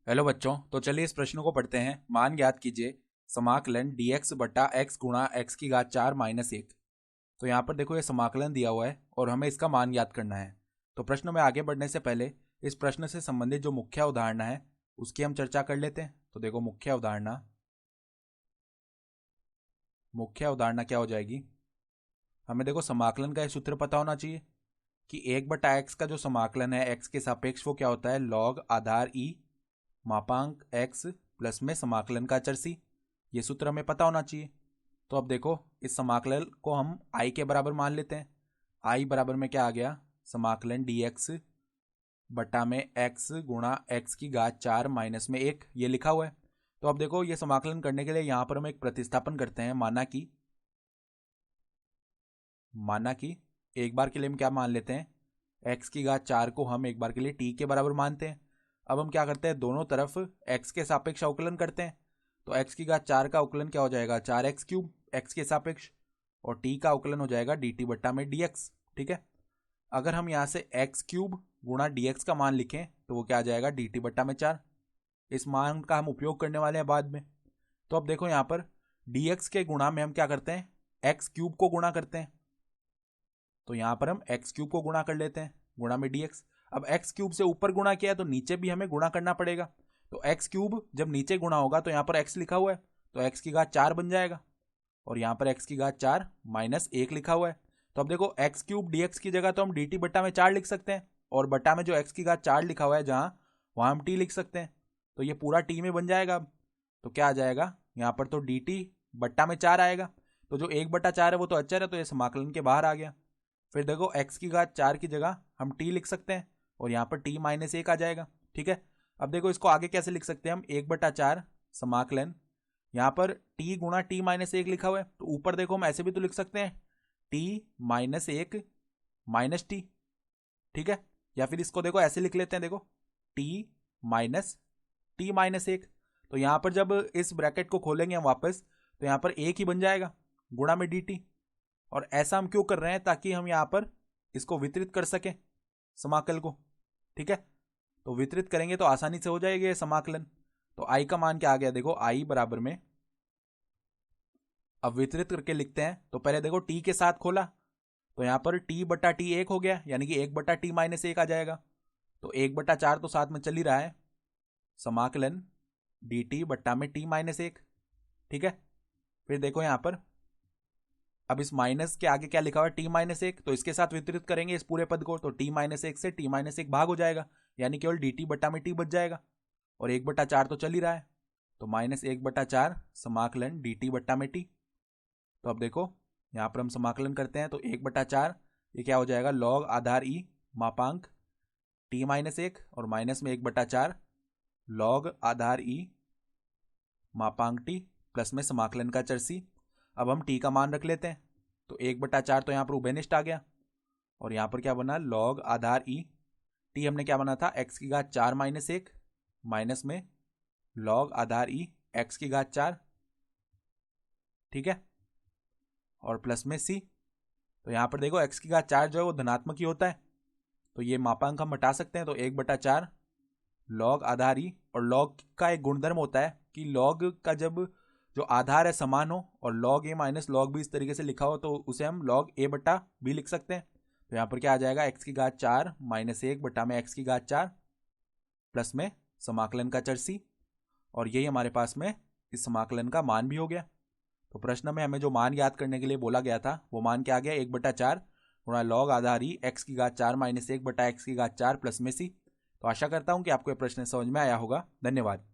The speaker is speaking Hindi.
हेलो बच्चों, तो चलिए इस प्रश्न को पढ़ते हैं। मान ज्ञात कीजिए समाकलन dx बटा x गुणा x की घात 4 माइनस 1। तो यहाँ पर देखो ये समाकलन दिया हुआ है और हमें इसका मान ज्ञात करना है। तो प्रश्न में आगे बढ़ने से पहले इस प्रश्न से संबंधित जो मुख्य अवधारणा है उसकी हम चर्चा कर लेते हैं। तो देखो मुख्य अवधारणा क्या हो जाएगी। हमें देखो समाकलन का एक सूत्र पता होना चाहिए कि 1/x का जो समाकलन है x के सापेक्ष वो क्या होता है, लॉग आधार e मापांक x प्लस में समाकलन का चर c। ये सूत्र हमें पता होना चाहिए। तो अब देखो इस समाकलन को हम i के बराबर मान लेते हैं। i बराबर में क्या आ गया, समाकलन dx बटा में x गुणा x की घात 4 माइनस में 1, ये लिखा हुआ है। तो अब देखो ये समाकलन करने के लिए यहाँ पर हम एक प्रतिस्थापन करते हैं। माना कि एक बार के लिए हम क्या मान लेते हैं, x की घात 4 को हम एक बार के लिए t के बराबर मानते हैं। अब हम क्या करते हैं, दोनों तरफ x के सापेक्ष अवकलन करते हैं। तो x की घात 4 का अवकलन क्या हो जाएगा, 4x क्यूब x के सापेक्ष, और t का अवकलन हो जाएगा dt बट्टा में dx। ठीक है, अगर हम यहाँ से x क्यूब गुणा dx का मान लिखें तो वो क्या आ जाएगा, dt बट्टा में 4। इस मान का हम उपयोग करने वाले हैं बाद में। तो अब देखो यहाँ पर dx के गुणा में हम क्या करते हैं, x क्यूब को गुणा करते हैं। तो यहाँ पर हम एक्स क्यूब को गुणा कर लेते हैं, गुणा में dx। अब एक्स क्यूब से ऊपर गुणा किया तो नीचे भी हमें गुणा करना पड़ेगा। तो एक्स क्यूब जब नीचे गुणा होगा तो यहाँ पर x लिखा हुआ है तो x की घात 4 बन जाएगा, और यहाँ पर x की घात 4 माइनस 1 लिखा हुआ है। तो अब देखो एक्स क्यूब dx की जगह तो हम dt बट्टा में 4 लिख सकते हैं, और बट्टा में जो x की घात 4 लिखा हुआ है जहाँ, वहाँ हम t लिख सकते हैं। तो ये पूरा t में बन जाएगा। अब तो क्या आ जाएगा, यहाँ पर तो dt बट्टा में 4 आएगा। तो जो 1/4 है वो तो अचर है, तो ये समाकलन के बाहर आ गया। फिर देखो x की घात 4 की जगह हम t लिख सकते हैं, और यहाँ पर t माइनस 1 आ जाएगा। ठीक है, अब देखो इसको आगे कैसे लिख सकते हैं हम, 1/4 समाकलन, यहाँ पर t गुणा t माइनस 1 लिखा हुआ है तो ऊपर देखो हम ऐसे भी तो लिख सकते हैं, t माइनस 1 माइनस टी। ठीक है, या फिर इसको देखो ऐसे लिख लेते हैं, देखो t माइनस t माइनस 1। तो यहाँ पर जब इस ब्रैकेट को खोलेंगे हम वापस तो यहाँ पर 1 ही बन जाएगा गुणा में dt। और ऐसा हम क्यों कर रहे हैं, ताकि हम यहाँ पर इसको वितरित कर सकें समाकल को। ठीक है, तो वितरित करेंगे तो आसानी से हो जाएगा ये समाकलन। तो i का मान क्या आ गया, देखो i बराबर में, अब वितरित करके लिखते हैं। तो पहले देखो t के साथ खोला तो यहाँ पर t बटा टी 1 हो गया, यानी कि 1/t माइनस 1 आ जाएगा। तो 1/4 तो साथ में चल ही रहा है, समाकलन dt बट्टा में t माइनस 1। ठीक है, फिर देखो यहाँ पर अब इस माइनस के आगे क्या लिखा हुआ है, t माइनस 1, तो इसके साथ वितरित करेंगे इस पूरे पद को, तो t माइनस 1 से t माइनस 1 भाग हो जाएगा, यानी केवल dt बट्टा में t बच जाएगा, और 1/4 तो चल ही रहा है। तो माइनस 1/4 समाकलन dt बट्टा में t। तो अब देखो यहाँ पर हम समाकलन करते हैं तो 1/4 ये क्या हो जाएगा, लॉग आधार e मापांक t माइनस 1, और माइनस में 1/4 लॉग आधार e मापांक t प्लस में समाकलन का चर c। अब हम t का मान रख लेते हैं, तो 1/4 तो यहाँ पर उभयनिष्ठ आ गया, और यहाँ पर क्या बना, लॉग आधार e, t हमने क्या बना था, x की घात 4 माइनस 1, माइनस में लॉग आधार e x की घात 4। ठीक है, और प्लस में c। तो यहाँ पर देखो x की घात 4 जो है वो धनात्मक ही होता है, तो ये मापांक हम हटा सकते हैं। तो 1/4 लॉग आधार e, और लॉग का एक गुणधर्म होता है कि लॉग का जब जो आधार है समान हो और लॉग ए माइनस लॉग बी इस तरीके से लिखा हो तो उसे हम लॉग ए बटा बी लिख सकते हैं। तो यहाँ पर क्या आ जाएगा, x की घात 4 माइनस 1 बटा में x की घात 4 प्लस में समाकलन का चर c, और यही हमारे पास में इस समाकलन का मान भी हो गया। तो प्रश्न में हमें जो मान याद करने के लिए बोला गया था वो मान क्या आ गया, 1/4 गुणा लॉग आधार ई x की घात 4 माइनस 1 बटा x की घात 4 प्लस में c। तो आशा करता हूँ कि आपको यह प्रश्न समझ में आया होगा। धन्यवाद।